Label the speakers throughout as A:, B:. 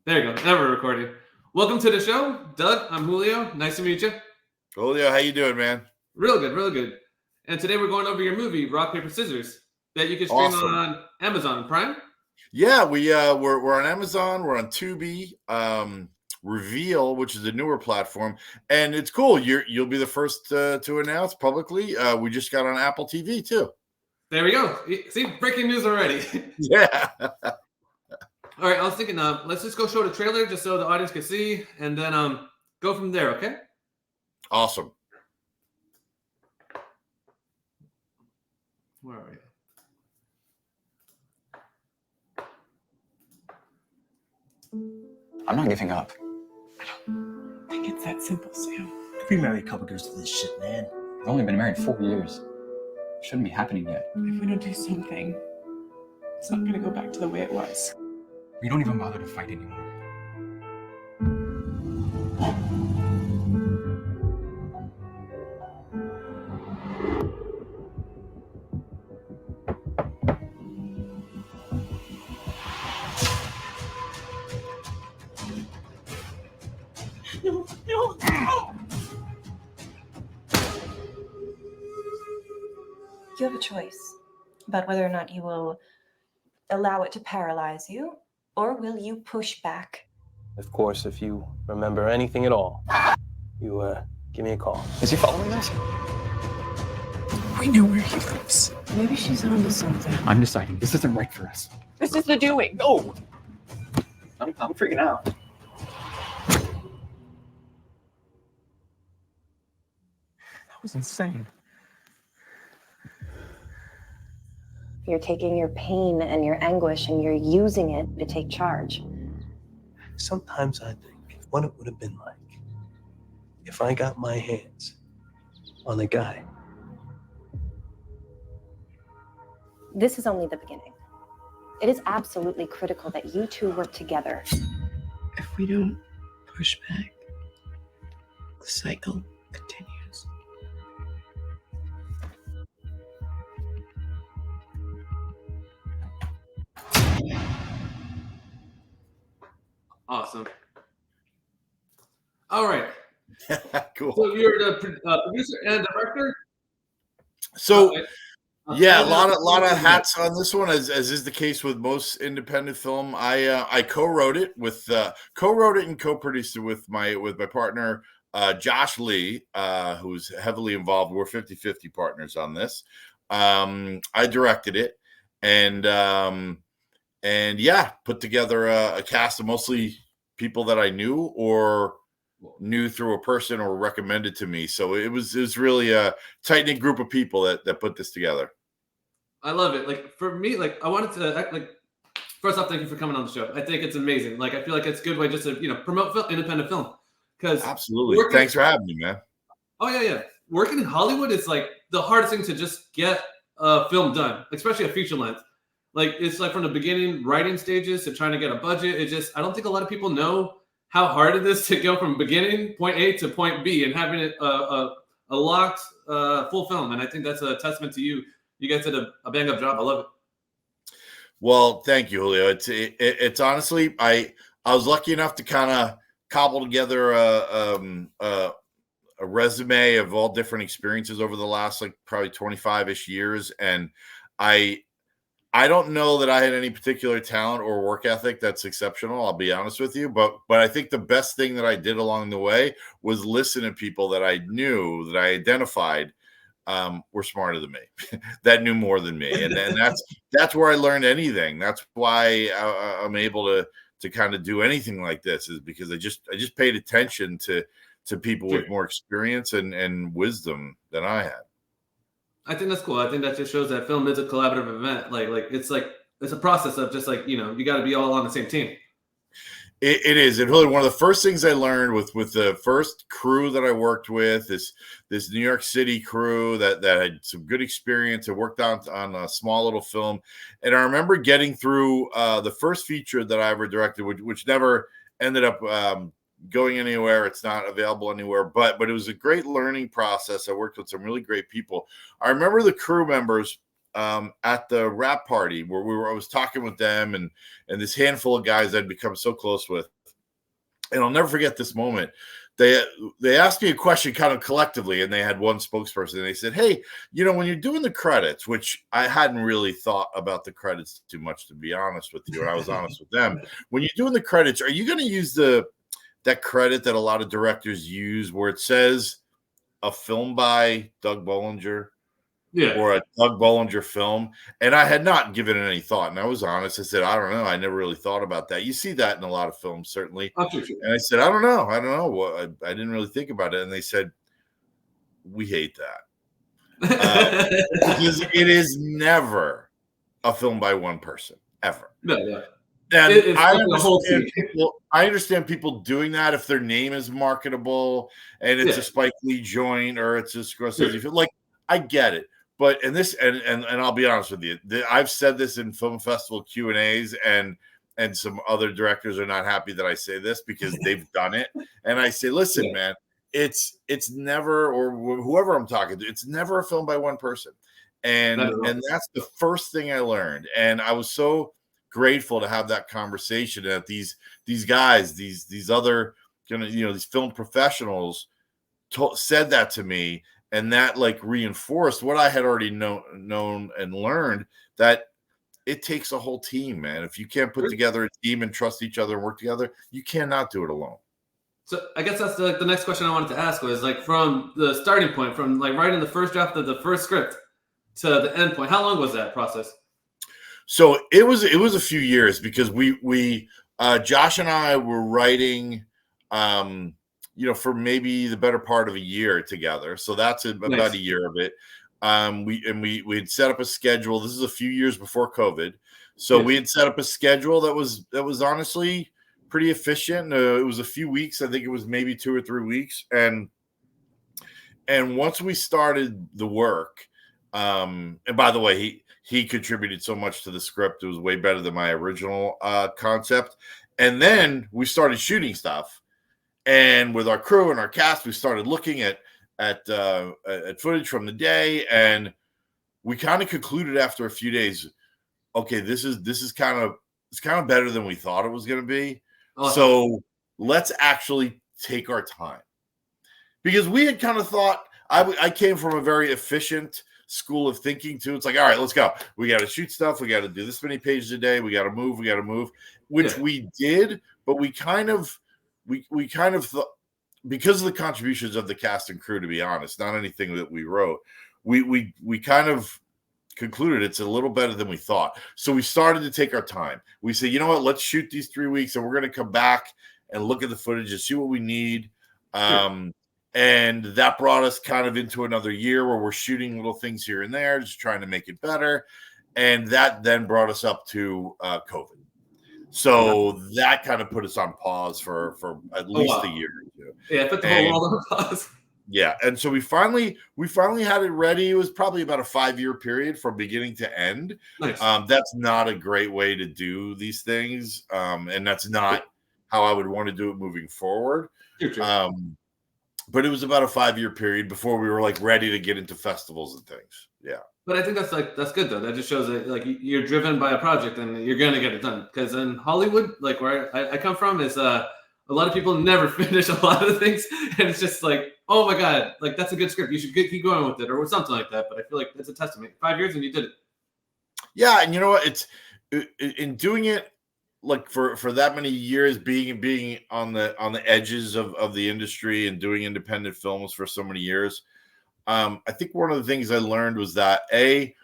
A: There you go. Now we're recording. Welcome to the show, Doug. I'm Julio. Nice to meet you.
B: Julio, how you doing, man?
A: Real good, real good. And today we're going over your movie, Rock Paper Scissors, that you can stream
B: Awesome.
A: on Amazon Prime.
B: Yeah, we're on Amazon, we're on Tubi, Reveal, which is a newer platform, and it's cool. You'll be the first to announce publicly. We just got on Apple TV too.
A: There we go. See, breaking news already.
B: Yeah.
A: All right, I was thinking, let's just go show the trailer just so the audience can see, and then go from there. Okay.
B: Awesome.
A: Where are
C: you? I'm not giving up.
D: I think it's that simple, Sam.
E: We married a couple girls to this shit, man.
C: We've only been married 4 years. It shouldn't be happening yet.
D: If we don't do something, it's not gonna go back to the way it was.
C: We don't even bother to fight anymore.
D: No.
F: You have a choice about whether or not you will allow it to paralyze you, or will you push back?
G: Of course, if you remember anything at all, you give me a call.
C: Is he following us?
D: We know where he lives. Maybe she's onto something.
C: I'm deciding this isn't right for us.
D: This is the doing.
C: No! I'm freaking out.
D: That was insane.
F: You're taking your pain and your anguish and you're using it to take charge.
G: Sometimes I think what it would have been like if I got my hands on a guy.
F: This is only the beginning. It is absolutely critical that you two work together.
D: If we don't push back, the cycle continues.
A: Awesome. All right.
B: Cool.
A: So you're the producer and director.
B: So yeah, a lot of hats on this one, as is the case with most independent film. I co-wrote it and co-produced it with my partner Josh Lee, who's heavily involved. We're 50-50 partners on this. I directed it, and yeah, put together a cast of mostly people that I knew or knew through a person or recommended to me. So it was really a tight-knit group of people that put this together.
A: I love it. Like, for me, like, I wanted to first off, thank you for coming on the show. I think it's amazing. Like, I feel like it's a good way just to promote independent film. Because
B: absolutely, thanks for having me, man.
A: Oh yeah. Working in Hollywood is like the hardest thing to just get a film done, especially a feature length. Like, it's like from the beginning writing stages to trying to get a budget. I don't think a lot of people know how hard it is to go from beginning point A to point B and having it a locked full film. And I think that's a testament to you. You guys did a bang up job. I love it.
B: Well, thank you, Julio. It's honestly, I was lucky enough to kind of cobble together a resume of all different experiences over the last probably 25-ish years, and I don't know that I had any particular talent or work ethic that's exceptional. I'll be honest with you, but I think the best thing that I did along the way was listen to people that I knew, that I identified were smarter than me, that knew more than me, and that's where I learned anything. That's why I'm able to kind of do anything like this, is because I just paid attention to people with more experience and wisdom than I had.
A: I think that's cool. I think that just shows that film is a collaborative event. It's a process of just you got to be all on the same team.
B: It is. And really, one of the first things I learned with the first crew that I worked with, this New York City crew that had some good experience. I worked on a small little film, and I remember getting through the first feature that I ever directed, which never ended up going anywhere. It's not available anywhere, but it was a great learning process. I worked with some really great people. I remember the crew members at the wrap party where I was talking with them and this handful of guys I'd become so close with. And I'll never forget this moment. They asked me a question kind of collectively, and they had one spokesperson, and they said, hey, when you're doing the credits, which I hadn't really thought about the credits too much, to be honest with you, and I was honest with them. When you're doing the credits, are you going to use that credit that a lot of directors use where it says a film by Doug Bollinger?
A: Yeah.
B: Or a Doug Bollinger film? And I had not given it any thought. And I was honest. I said, I don't know. I never really thought about that. You see that in a lot of films, certainly. And I said, I don't know. Well, I didn't really think about it. And they said, we hate that. Because it is never a film by one person, ever.
A: No.
B: And I understand people doing that if their name is marketable and it's a Spike Lee joint or it's a Scorsese film. Like, I get it. But and I'll be honest with you, I've said this in film festival Q&As, and some other directors are not happy that I say this because they've done it. And I say, listen, man, it's never, or whoever I'm talking to, it's never a film by one person. And that's the first thing I learned. And I was so grateful to have that conversation that these guys, these other these film professionals said that to me. And that reinforced what I had already known and learned, that it takes a whole team, man. If you can't put together a team and trust each other and work together, you cannot do it alone.
A: So I guess that's the next question I wanted to ask was from the starting point, from writing the first draft of the first script to the end point. How long was that process?
B: So it was a few years because we Josh and I were writing for maybe the better part of a year together. So that's about a year of it. We had set up a schedule. This is a few years before COVID. So we had set up a schedule that was honestly pretty efficient. It was a few weeks. I think it was maybe 2 or 3 weeks. And once we started the work, and by the way, he contributed so much to the script. It was way better than my original concept. And then we started shooting stuff. And with our crew and our cast, we started looking at footage from the day, and we kind of concluded after a few days, okay, this is kind of better than we thought it was going to be. So let's actually take our time, because we had kind of thought, I came from a very efficient school of thinking too. It's like, all right, let's go. We got to shoot stuff. We got to do this many pages a day. We got to move, which we did, but we kind of thought, because of the contributions of the cast and crew, to be honest, not anything that we wrote, we kind of concluded it's a little better than we thought. So we started to take our time. We said, you know what, let's shoot these 3 weeks, and we're going to come back and look at the footage and see what we need. And that brought us kind of into another year where we're shooting little things here and there, just trying to make it better. And that then brought us up to COVID. So that kind of put us on pause for at least a year or two.
A: Yeah, put the whole world on pause.
B: Yeah, and so we finally had it ready. It was probably about a 5-year period from beginning to end.
A: Nice.
B: That's not a great way to do these things, and that's not how I would want to do it moving forward. But it was about a 5-year period before we were ready to get into festivals and things. Yeah.
A: But I think that's good though. That just shows that you're driven by a project and you're gonna get it done. Because in Hollywood, where I come from, is a lot of people never finish a lot of things, and it's just oh my god, that's a good script. You should keep going with it or something like that. But I feel like it's a testament. 5 years and you did it.
B: Yeah, and you know what? It's in doing it for that many years, being on the edges of the industry and doing independent films for so many years. I think one of the things I learned was that a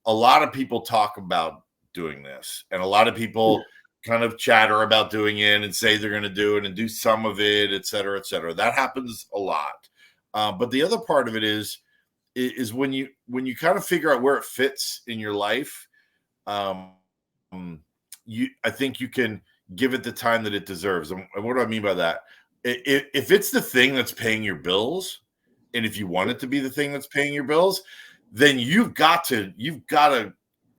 B: lot of people talk about doing this, and a lot of people kind of chatter about doing it and say they're going to do it and do some of it, et cetera, et cetera. That happens a lot. But the other part of it is when you kind of figure out where it fits in your life, I think you can give it the time that it deserves. And what do I mean by that? If it's the thing that's paying your bills, and if you want it to be the thing that's paying your bills, then you've got to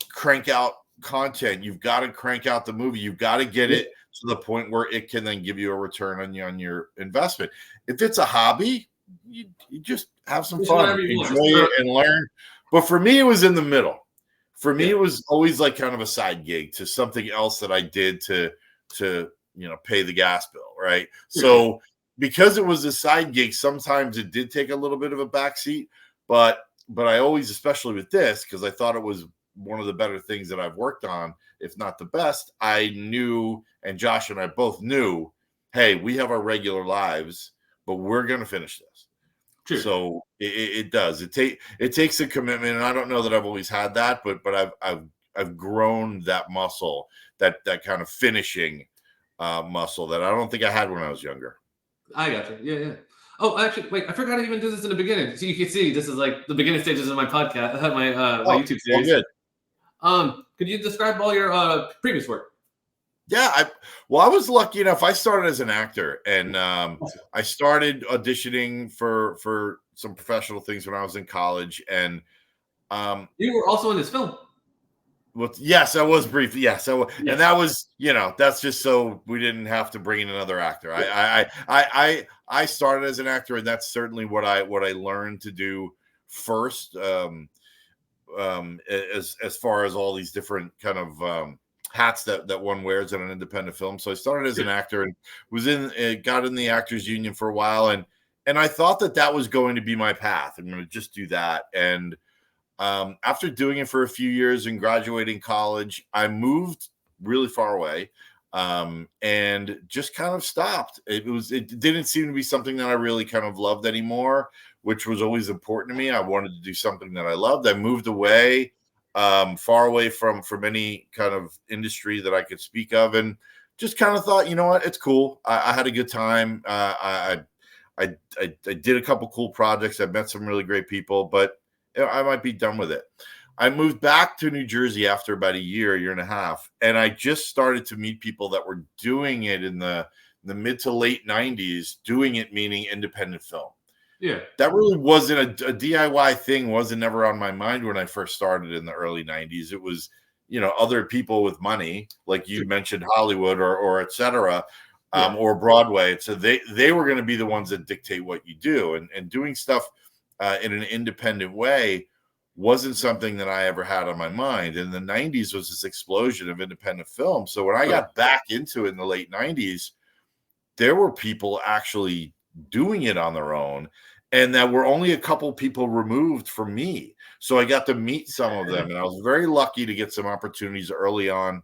B: crank out content. You've got to crank out the movie. You've got to get it to the point where it can then give you a return on your investment. If it's a hobby, you just have some fun, enjoy it, and But for me, it was in the middle. For me,
A: Yeah.
B: it was always like kind of a side gig to something else that I did to pay the gas bill, right? So because it was a side gig, sometimes it did take a little bit of a backseat. But I always, especially with this, because I thought it was one of the better things that I've worked on, if not the best, I knew, and Josh and I both knew, hey, we have our regular lives, but we're going to finish this.
A: True.
B: So it does. It takes a commitment, and I don't know that I've always had that, but I've grown that muscle, that kind of finishing muscle that I don't think I had when I was younger.
A: I got you. Yeah, yeah. Oh, actually, wait, I forgot to even do this in the beginning. So you can see this is like the beginning stages of my podcast, my YouTube series.
B: Good.
A: Could you describe all your previous work?
B: Yeah, I was lucky enough. I started as an actor, and I started auditioning for some professional things when I was in college. And
A: you were also in this film.
B: well, yes, I was briefly. Yes, I was,
A: Yes.
B: and that was, that's just so we didn't have to bring in another actor. I started as an actor, and that's certainly what I learned to do first. As far as all these different kind of hats that one wears in an independent film. So I started as an actor and got in the Actors Union for a while, and I thought that was going to be my path. I'm going to just do that. And after doing it for a few years and graduating college, I moved really far away and just kind of stopped. It didn't seem to be something that I really kind of loved anymore, which was always important to me. I wanted to do something that I loved. I moved away, far away from any kind of industry that I could speak of, and just kind of thought, you know what, it's cool. I had a good time. I did a couple cool projects. I met some really great people, but I might be done with it. I moved back to New Jersey after about a year and a half, and I just started to meet people that were doing it in the mid to late 90s, doing it meaning independent film.
A: Yeah.
B: That really wasn't a DIY thing, wasn't never on my mind when I first started in the early 90s. It was, other people with money, like you mentioned, Hollywood or et cetera, or Broadway. So they were going to be the ones that dictate what you do, and doing stuff in an independent way wasn't something that I ever had on my mind. And the 90s was this explosion of independent film. So when I got back into it in the late 90s, there were people actually doing it on their own, and that were only a couple people removed from me. So I got to meet some of them, and I was very lucky to get some opportunities early on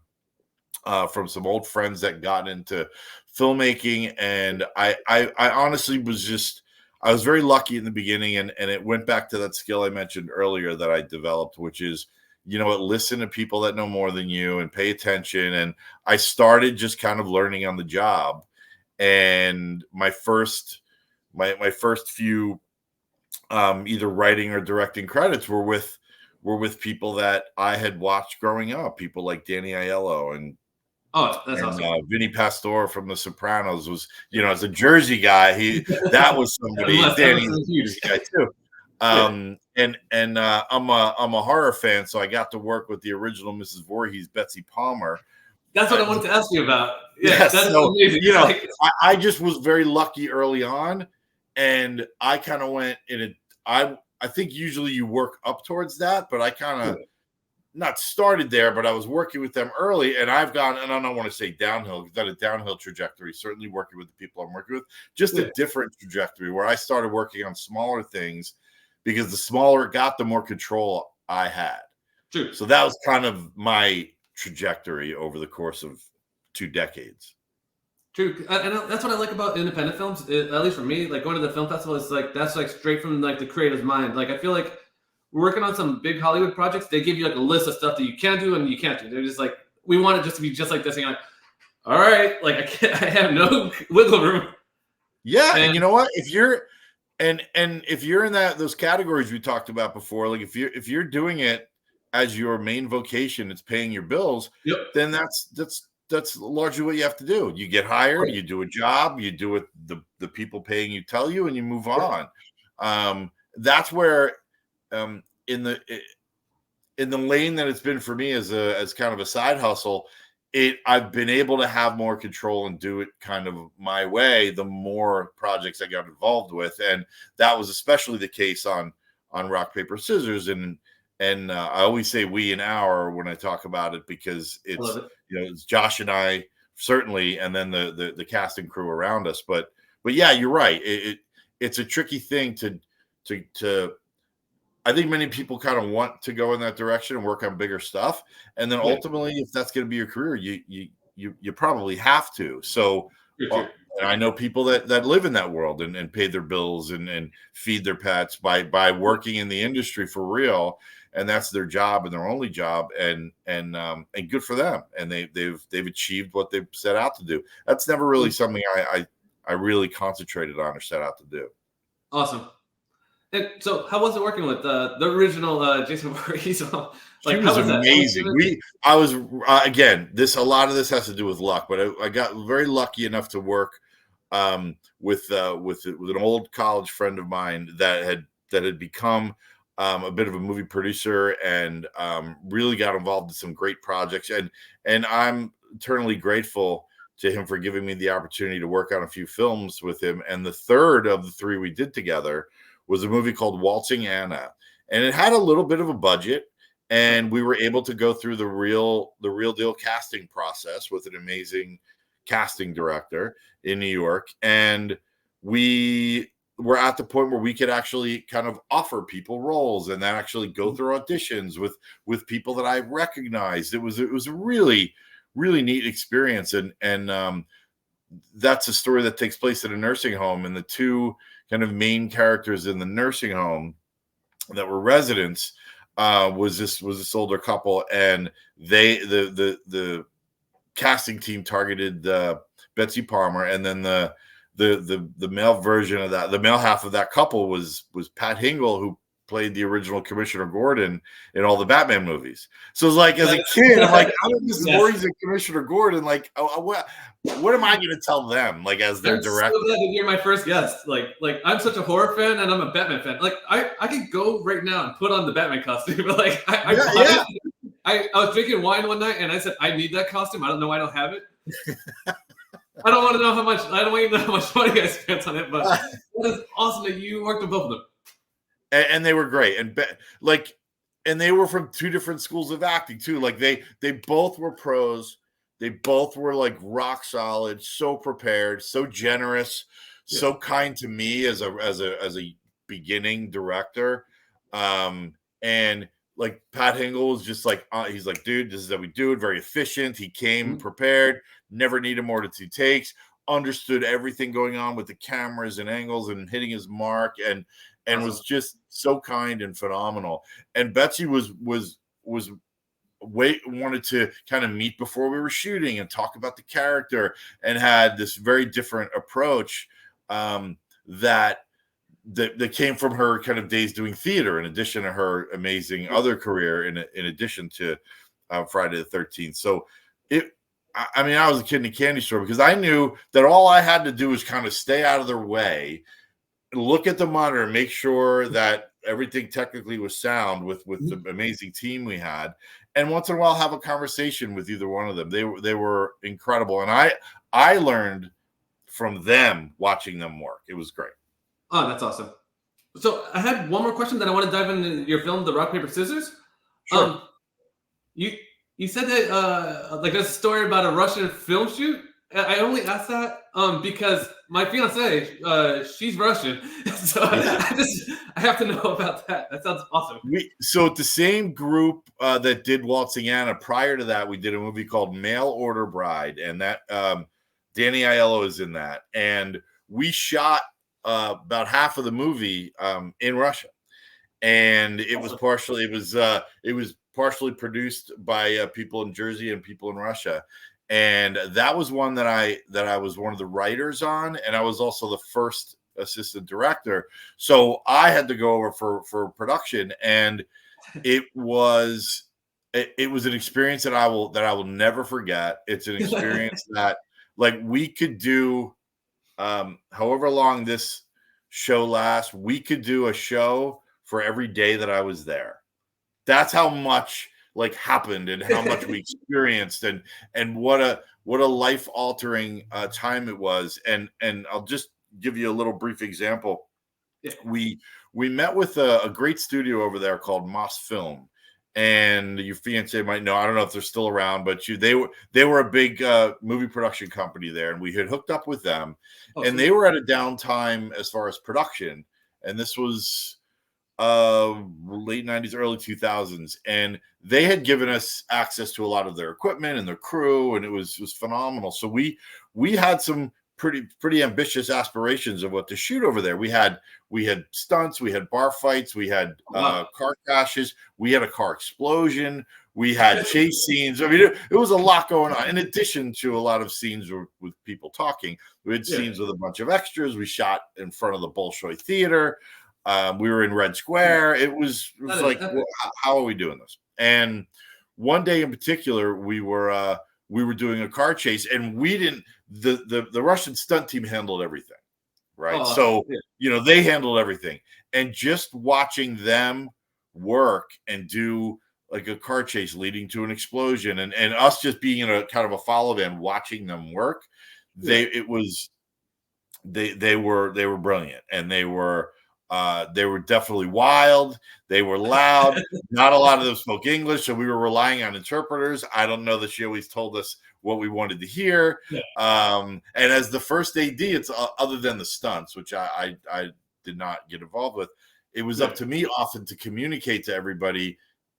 B: from some old friends that got into filmmaking. And I honestly I was very lucky in the beginning, and it went back to that skill I mentioned earlier that I developed, which is, listen to people that know more than you and pay attention. And I started just kind of learning on the job. And my first few either writing or directing credits were with people that I had watched growing up, people like Danny Aiello and awesome. Vinny Pastore from The Sopranos was, as a Jersey guy, that was somebody. Danny's a Jersey guy too. And I'm a horror fan, so I got to work with the original Mrs. Voorhees, Betsy Palmer.
A: That's what I wanted to ask you about. Yeah,
B: yes,
A: that's
B: so,
A: amazing.
B: I just was very lucky early on, and I kind of went in it. I think usually you work up towards that, but I kind of not started there, but I was working with them early, and I've gone, and I don't want to say downhill, because that a downhill trajectory, certainly working with the people I'm working with, just a different trajectory where I started working on smaller things, because the smaller it got, the more control I had.
A: True.
B: So that was kind of my trajectory over the course of 2 decades.
A: True, and that's what I like about independent films. At least for me, like going to the film festival is like that's like straight from like the creator's mind. Like I feel like we're working on some big Hollywood projects. They give you like a list of stuff that you can do and you can't do. They're just like, we want it just to be just like this. And you're like, all right, like I have no wiggle room.
B: Yeah, and you know what? If you're if you're in those categories we talked about before, like if you're doing it as your main vocation, it's paying your bills, then that's largely what you have to do. You get hired, you do a job, you do what the people paying you tell you, and you move on. That's where in the lane that it's been for me as kind of a side hustle, I've been able to have more control and do it kind of my way the more projects I got involved with. And that was especially the case on Rock, Paper, Scissors. And I always say we and our when I talk about it, because
A: I love
B: it's,
A: it.
B: it's Josh and I certainly, and then the casting crew around us. But yeah, you're right. It's a tricky thing to I think many people kind of want to go in that direction and work on bigger stuff, and then
A: Yeah.
B: ultimately, if that's going to be your career, you probably have to. So,
A: True.
B: and I know people that live in that world and pay their bills and feed their pets by working in the industry for real, and that's their job and their only job, and good for them, and they've achieved what they've set out to do. That's never really something I really concentrated on or set out to do.
A: Awesome. And so, how was it working with the original Jason Voorhees?
B: She was
A: how was
B: amazing.
A: that?
B: I was again. A lot of this has to do with luck, but I got very lucky enough to work with an old college friend of mine that had become a bit of a movie producer and really got involved in some great projects. And I'm eternally grateful to him for giving me the opportunity to work on a few films with him. And the third of the three we did together was a movie called Walting Anna, and it had a little bit of a budget, and we were able to go through the real deal casting process with an amazing casting director in New York, and we were at the point where we could actually kind of offer people roles and then actually go through auditions with people that I recognized. It was a really neat experience, and that's a story that takes place in a nursing home, and the two kind of main characters in the nursing home that were residents was this older couple, and the casting team targeted Betsy Palmer, and then the male version of that, the male half of that couple was Pat Hingle, who played the original Commissioner Gordon in all the Batman movies. So it's like, as a kid, I'm like, how did this Voorhees and Commissioner Gordon, like, what am I going to tell them, like, as their director?
A: So glad that you're my first guest. Like I'm such a horror fan and I'm a Batman fan. Like I could go right now and put on the Batman costume, but like I was drinking wine one night and I said I need that costume. I don't know why I don't have it. I don't want to know how much. I don't want to know how much money I spent on it, but that is awesome that you worked with both of them.
B: And they were great, and they were from two different schools of acting too. Like they both were pros. They both were like rock solid, so prepared, so generous, so kind to me as a beginning director. And like Pat Hingle was just like, he's like, dude, this is how we do it. Very efficient. He came prepared, never needed more than 2 takes, understood everything going on with the cameras and angles and hitting his mark, and was just so kind and phenomenal. And Betsy wanted to kind of meet before we were shooting and talk about the character, and had this very different approach that came from her kind of days doing theater, in addition to her amazing other career in addition to Friday the 13th. So I mean, I was a kid in a candy store, because I knew that all I had to do was kind of stay out of their way, look at the monitor, make sure that everything technically was sound with the amazing team we had, and once in a while have a conversation with either one of them. They were incredible, and I learned from them watching them work. It was great.
A: Oh, that's awesome. So I had one more question that I want to dive into your film, The Rock Paper Scissors.
B: Sure.
A: You said that like there's a story about a Russian film shoot. I only asked that because my fiance, she's Russian, so I have to know about that. That sounds awesome.
B: So at the same group that did Waltzing Anna, prior to that, we did a movie called Mail Order Bride, and that Danny Aiello is in that, and we shot about half of the movie in Russia, and it was partially produced by people in Jersey and people in Russia. And that was one that I was one of the writers on, and I was also the first assistant director. So I had to go over for production, and it was an experience that I will never forget. It's an experience that, like, we could do however long this show lasts, we could do a show for every day that I was there. That's how much like happened and how much we experienced, and what a life-altering time it was. And I'll just give you a little brief example. We met with a great studio over there called Moss Film, and your fiance might know. I don't know if they're still around, but they were a big movie production company there, and we had hooked up with them, and they were at a downtime as far as production, and this was late 90s, early 2000s, and they had given us access to a lot of their equipment and their crew, and it was phenomenal. So we had some pretty ambitious aspirations of what to shoot over there. We had stunts, we had bar fights, we had car crashes, we had a car explosion, we had chase scenes. I mean, it was a lot going on. In addition to a lot of scenes with people talking, we had scenes with a bunch of extras. We shot in front of the Bolshoi Theater. We were in Red Square. It was like, well, how are we doing this? And one day in particular, we were doing a car chase, and we didn't. The Russian stunt team handled everything, right? So they handled everything, and just watching them work and do like a car chase leading to an explosion, and us just being in a kind of a follow them, watching them work, they were brilliant, and they were definitely wild. They were loud. Not a lot of them spoke English, so we were relying on interpreters. I don't know that she always told us what we wanted to hear. And as the first AD, it's other than the stunts, which I did not get involved with, it was up to me often to communicate to everybody,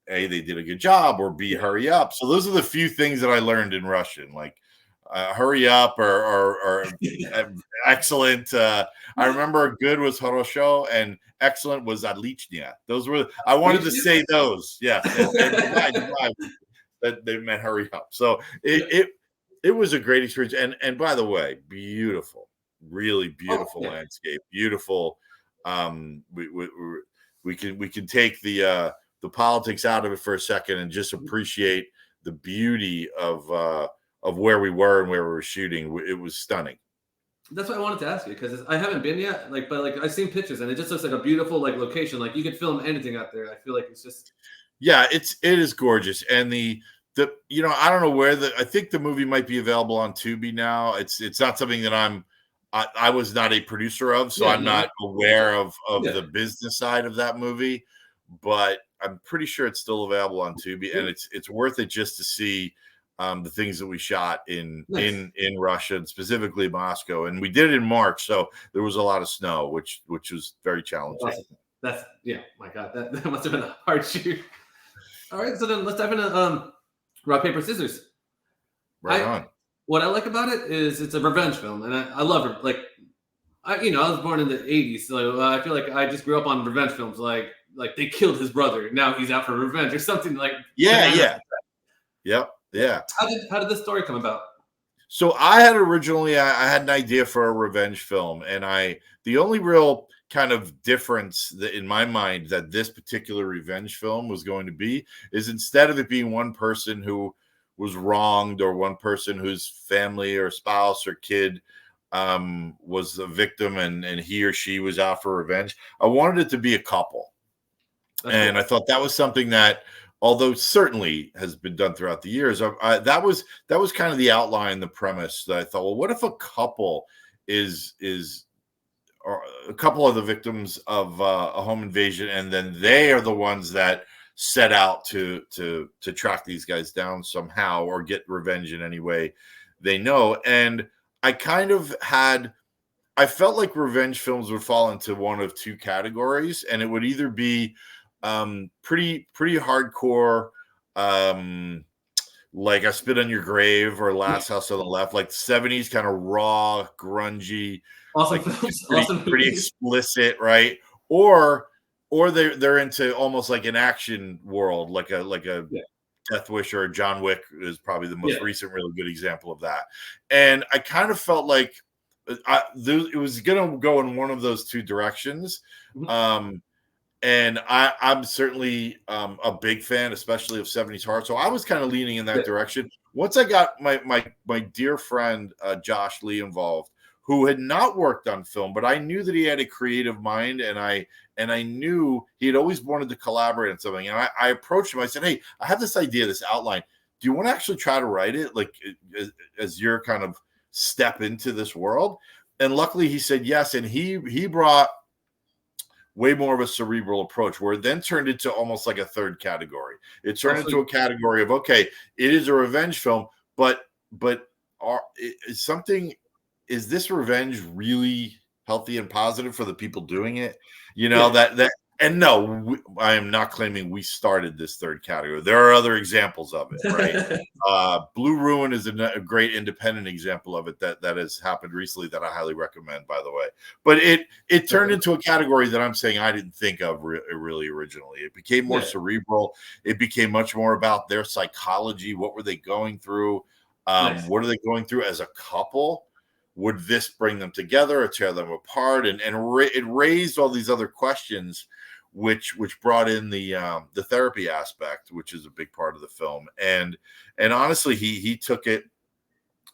B: A, they did a good job, or B, hurry up. So those are the few things that I learned in Russian, like hurry up or excellent. I remember good was хорошо and excellent was отлично. Those were, I wanted to say those. Yes. And that they meant hurry up. So it was a great experience. And by the way, beautiful, really beautiful landscape. Beautiful. We can take the politics out of it for a second and just appreciate the beauty of where we were and where we were shooting. It was stunning.
A: That's what I wanted to ask you, because I haven't been yet. But I've seen pictures, and it just looks like a beautiful location. Like you could film anything out there. I feel like it's just. Yeah,
B: it is gorgeous, and the I don't know where I think the movie might be available on Tubi now. It's not something that I was not a producer of, so I'm not aware of the business side of that movie, but I'm pretty sure it's still available on Tubi, and it's worth it just to see the things that we shot in Russia, and specifically Moscow. And we did it in March, so there was a lot of snow, which was very challenging.
A: That's my God, that must have been a hard shoot. All right, so then let's dive into rock, paper, scissors.
B: Right on.
A: What I like about it is it's a revenge film, and I love it. Like, I was born in the 80s, so I feel like I just grew up on revenge films, like they killed his brother, now he's out for revenge, or something like.
B: Yeah.
A: How did this story come about?
B: So I had originally I had an idea for a revenge film, and the only real kind of difference that in my mind that this particular revenge film was going to be is, instead of it being one person who was wronged, or one person whose family or spouse or kid was a victim, and he or she was out for revenge, I wanted it to be a couple. And I thought that was something that, although certainly has been done throughout the years, that was kind of the outline, the premise, that I thought, well, what if a couple is or a couple of the victims of a home invasion, and then they are the ones that set out to track these guys down somehow, or get revenge in any way they know. And I felt like revenge films would fall into one of two categories, and it would either be pretty hardcore, like I Spit on Your Grave or Last House on the Left, like the 70s kind of raw, grungy, pretty explicit, right? Or they're into almost like an action world, like a Death Wish or a John Wick is probably the most recent really good example of that. And I kind of felt like it was going to go in one of those two directions. And I'm certainly a big fan, especially of 70s horror. So I was kind of leaning in that direction. Once I got my dear friend Josh Lee involved, who had not worked on film, but I knew that he had a creative mind, and I knew he had always wanted to collaborate on something. And I approached him. I said, "Hey, I have this idea, this outline. Do you want to actually try to write it, like as your kind of step into this world?" And luckily, he said yes. And he brought way more of a cerebral approach, where it then turned into almost like a third category. It turned
A: Also,
B: into a category of, okay, it is a revenge film, but is this revenge really healthy and positive for the people doing it? You know, and no, I am not claiming we started this third category. There are other examples of it, right? Blue Ruin is a great independent example of it that has happened recently that I highly recommend, by the way. But it turned into a category that I'm saying I didn't think of really originally. It became more cerebral. It became much more about their psychology. What were they going through? What are they going through as a couple? Would this bring them together or tear them apart? And it raised all these other questions, which brought in the therapy aspect, which is a big part of the film. And honestly, he took it.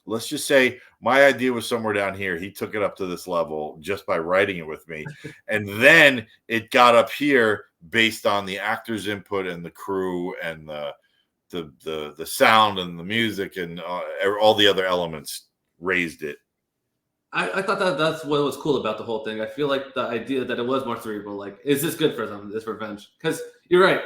B: Let's just say my idea was somewhere down here. He took it up to this level just by writing it with me, and then it got up here based on the actors' input and the crew and the sound and the music and all the other elements raised it.
A: I thought that's what was cool about the whole thing. I feel like the idea that it was more cerebral, like, is this good for them, this revenge? Because you're right.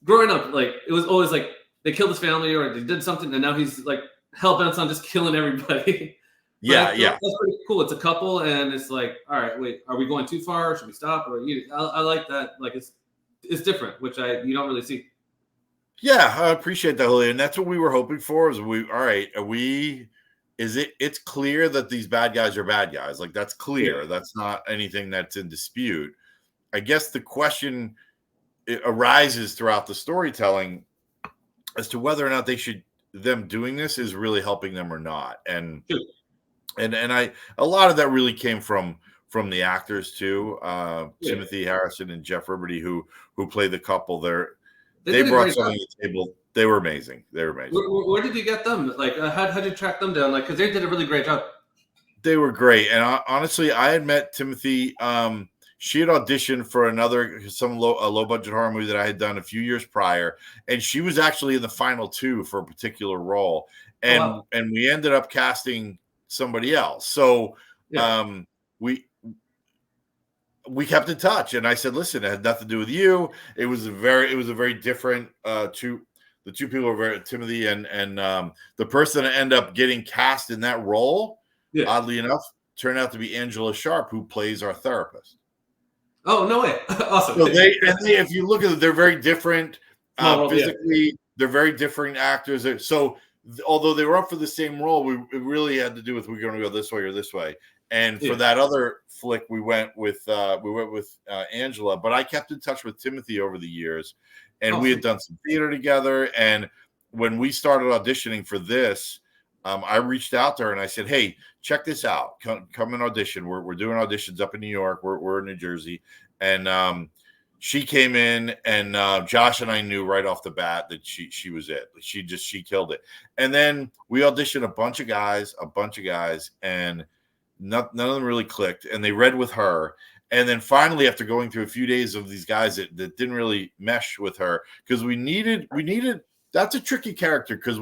A: Growing up, like, it was always like they killed his family or they did something, and now he's like hell-bent on just killing everybody.
B: Yeah.
A: That's pretty cool. It's a couple, and it's like, all right, wait, are we going too far? Should we stop? Or I like that. Like, it's different, which you don't really see.
B: Yeah, I appreciate that, Julio. And that's what we were hoping for. It's clear that these bad guys are bad guys. Like, that's clear. Yeah. That's not anything that's in dispute. I guess the question arises throughout the storytelling as to whether or not them doing this is really helping them or not. And a lot of that really came from the actors too. Timothy Harrison and Jeff Liberty, who play the couple there. They brought something to the table. They were amazing.
A: Where did you get them? Like, how did you track them down? Like, because they did a really great job.
B: They were great. And honestly, I had met Timothy. She had auditioned for a low budget horror movie that I had done a few years prior, and she was actually in the final two for a particular role. And and we ended up casting somebody else. So we kept in touch, and I said, listen, it had nothing to do with you. It was a very different the two people were very, Timothy and the person that ended up getting cast in that role, oddly enough, turned out to be Angela Sharp, who plays our therapist.
A: Oh, no way. Awesome.
B: So if you look at it, they're very different physically. They're very different actors. So although they were up for the same role, it really had to do with, we're going to go this way or this way. And for that other flick, we went with Angela. But I kept in touch with Timothy over the years, and we had done some theater together. And when we started auditioning for this, I reached out to her and I said, "Hey, check this out. Come and audition. We're doing auditions up in New York. We're in New Jersey." And she came in, and Josh and I knew right off the bat that she was it. She killed it. And then we auditioned a bunch of guys, and none of them really clicked, and they read with her. And then finally, after going through a few days of these guys that didn't really mesh with her, because we needed that's a tricky character, because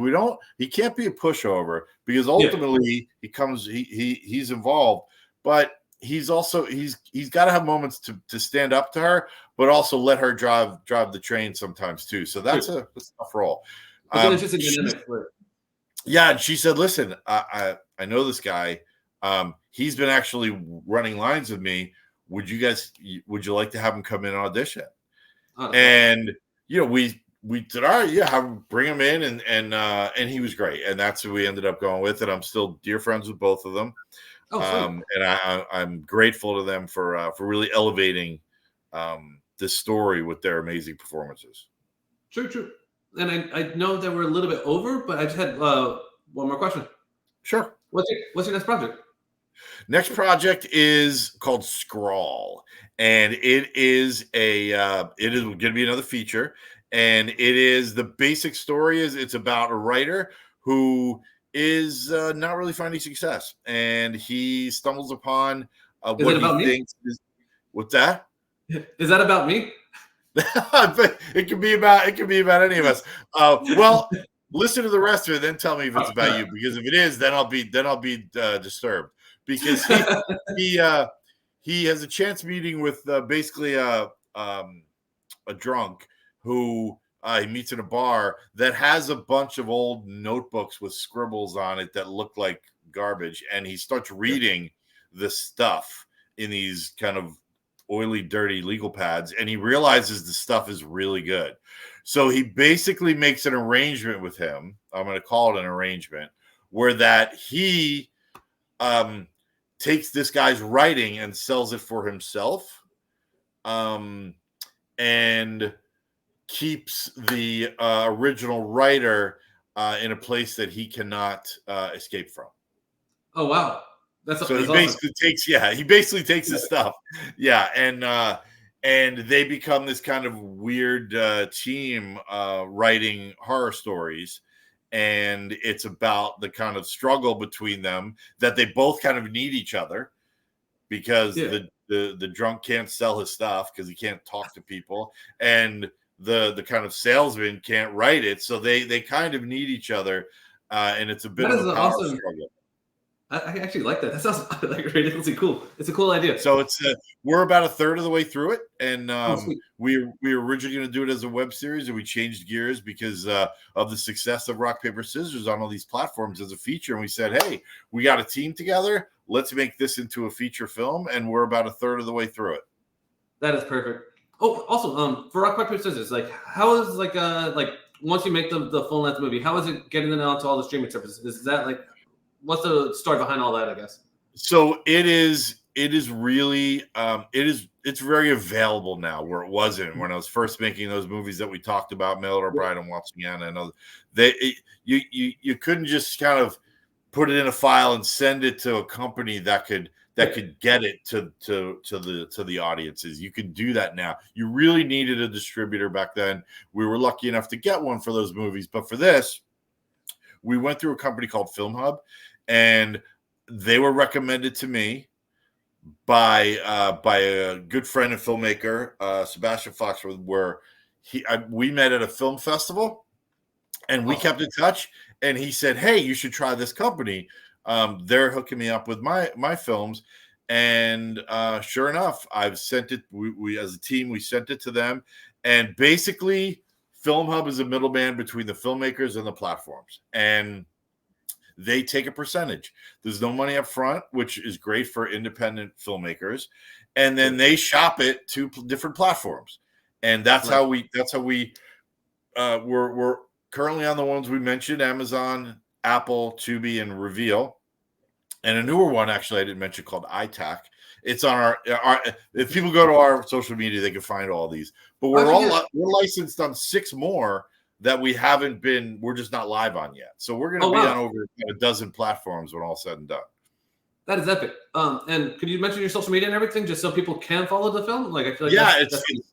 B: he can't be a pushover, because ultimately he's involved, but he's got to have moments to stand up to her, but also let her drive the train sometimes too. So that's a tough role. And she said, "Listen, I know this guy. He's been actually running lines with me. Would you like to have him come in and audition?" And we said, "All right, bring him in," and he was great, and that's who we ended up going with. And I'm still dear friends with both of them. And I'm grateful to them for really elevating this story with their amazing performances.
A: True. And I know that we're a little bit over, but I just had one more question.
B: Sure.
A: What's your next project?
B: Next project is called Scrawl, and it is going to be another feature. And the basic story is it's about a writer who is not really finding success, and he stumbles upon what he thinks is. What's that?
A: Is that about me?
B: It could be about any of us. Well, listen to the rest of it, then tell me if it's about you. Because if it is, then I'll be disturbed. Because he has a chance meeting with basically a drunk who he meets in a bar that has a bunch of old notebooks with scribbles on it that look like garbage, and he starts reading this stuff in these kind of oily, dirty legal pads, and he realizes the stuff is really good. So he basically makes an arrangement with him. I'm going to call it an arrangement, where that he takes this guy's writing and sells it for himself, and keeps the original writer in a place that he cannot escape from.
A: Oh wow, that's
B: So
A: that's
B: he basically takes his stuff, and they become this kind of weird team writing horror stories, and it's about the kind of struggle between them, that they both kind of need each other, because the drunk can't sell his stuff because he can't talk to people, and the kind of salesman can't write it, so they kind of need each other, and it's a bit of a power struggle.
A: I actually like that. That sounds like ridiculously cool. It's a cool idea.
B: So it's we're about a third of the way through it, and
A: sweet.
B: we were originally going to do it as a web series, and we changed gears because of the success of Rock Paper Scissors on all these platforms as a feature. And we said, hey, we got a team together. Let's make this into a feature film, and we're about a third of the way through it.
A: That is perfect. Oh, also, for Rock Paper Scissors, like, how is like once you make the full length movie, how is it getting it out to all the streaming services? Is that like, what's the story behind all that, I guess?
B: So it is really it's very available now, where it wasn't when I was first making those movies that we talked about, Mail Order Bride and Walting Anna and other. You couldn't just kind of put it in a file and send it to a company that could get it to the audiences. You can do that now. You really needed a distributor back then. We were lucky enough to get one for those movies, but for this, we went through a company called FilmHub, and they were recommended to me by a good friend and filmmaker, Sebastian Foxworth, where we met at a film festival, and we kept in touch. And he said, "Hey, you should try this company. They're hooking me up with my films." And sure enough, I've sent it. We as a team, we sent it to them, and basically, FilmHub is a middleman between the filmmakers and the platforms, and they take a percentage. There's no money up front, which is great for independent filmmakers, and then they shop it to different platforms, and that's how we we're currently on the ones we mentioned: Amazon, Apple, Tubi, and Reveal, and a newer one actually I didn't mention called iTac. It's on our if people go to our social media, they can find all these. But we're licensed on 6 more that we're just not live on yet. So we're going to be on over a dozen platforms when all said and done.
A: That is epic. And could you mention your social media and everything, just so people can follow the film? Like, I feel like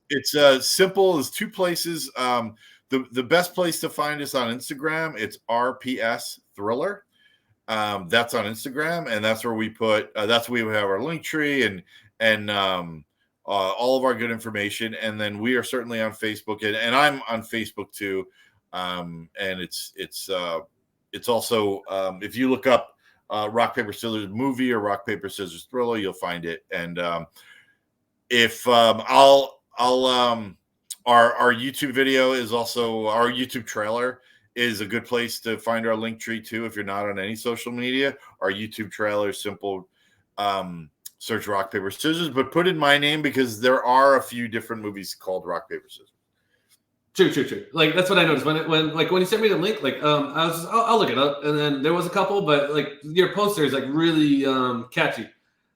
B: it's simple as 2 places. The best place to find us on Instagram, it's RPS Thriller. That's on Instagram, and that's where we put. That's where we have our link tree and all of our good information. And then we are certainly on Facebook, and I'm on Facebook too. And it's also if you look up Rock Paper Scissors movie or Rock Paper Scissors Thriller, you'll find it. And if our YouTube video is also our YouTube trailer is a good place to find our link tree too. If you're not on any social media, our YouTube trailer is simple. Search Rock Paper Scissors, but put in my name because there are a few different movies called Rock Paper Scissors.
A: True. Like, that's what I noticed when you sent me the link. Like, I was just, I'll look it up, and then there was a couple, but like your poster is like really catchy.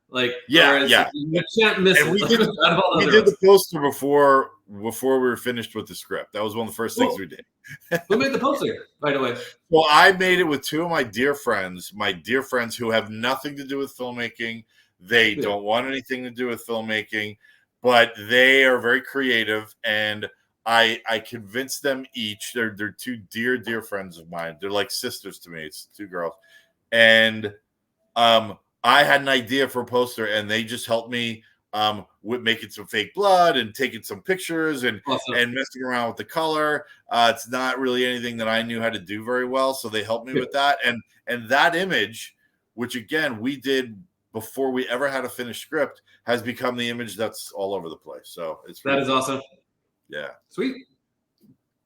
A: Like, you can't miss it.
B: We did the poster before we were finished with the script. That was one of the first things we did.
A: Who made the poster, by the way?
B: Well, I made it with 2 of my dear friends who have nothing to do with filmmaking. They don't want anything to do with filmmaking, but they are very creative, and I convinced them each. They're 2 dear friends of mine. They're like sisters to me. It's 2 girls, and I had an idea for a poster, and they just helped me with making some fake blood and taking some pictures and messing around with the color. It's not really anything that I knew how to do very well, so they helped me with that. And that image, which again we did before we ever had a finished script has become the image that's all over the place. So it's
A: That is awesome.
B: Yeah.
A: Sweet.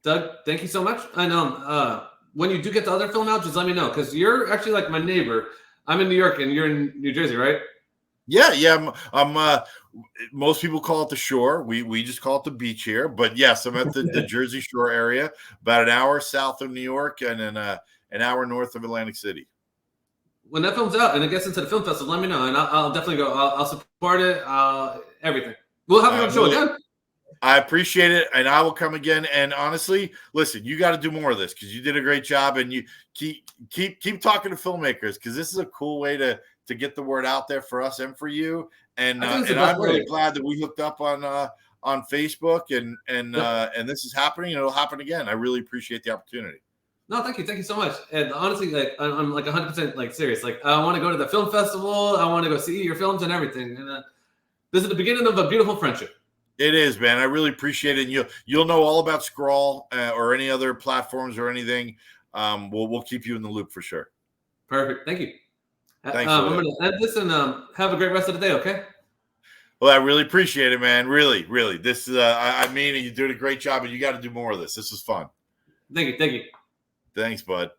A: Doug, thank you so much. And when you do get the other film out, just let me know, because you're actually like my neighbor. I'm in New York and you're in New Jersey, right?
B: Yeah. I'm most people call it the shore. We just call it the beach here. But yes, I'm at the Jersey Shore area, about an hour south of New York and then an hour north of Atlantic City.
A: When that film's out and it gets into the film festival, let me know, and I'll definitely go. I'll support it. Everything. We'll have you on the show again.
B: I appreciate it, and I will come again. And honestly, listen, you got to do more of this because you did a great job, and you keep talking to filmmakers because this is a cool way to get the word out there for us and for you. And I'm really glad that we hooked up on Facebook, and this is happening, and it'll happen again. I really appreciate the opportunity.
A: No, thank you so much. And honestly, like I'm like 100% like serious. Like I want to go to the film festival. I want to go see your films and everything. And this is the beginning of a beautiful friendship.
B: It is, man. I really appreciate it. And you'll know all about Scrawl or any other platforms or anything. We'll keep you in the loop for sure.
A: Perfect. Thank you.
B: Thanks.
A: I'm going to end this and have a great rest of the day. Okay.
B: Well, I really appreciate it, man. Really, really. This is I mean, you're doing a great job, and you got to do more of this. This was fun.
A: Thank you.
B: Thanks, bud.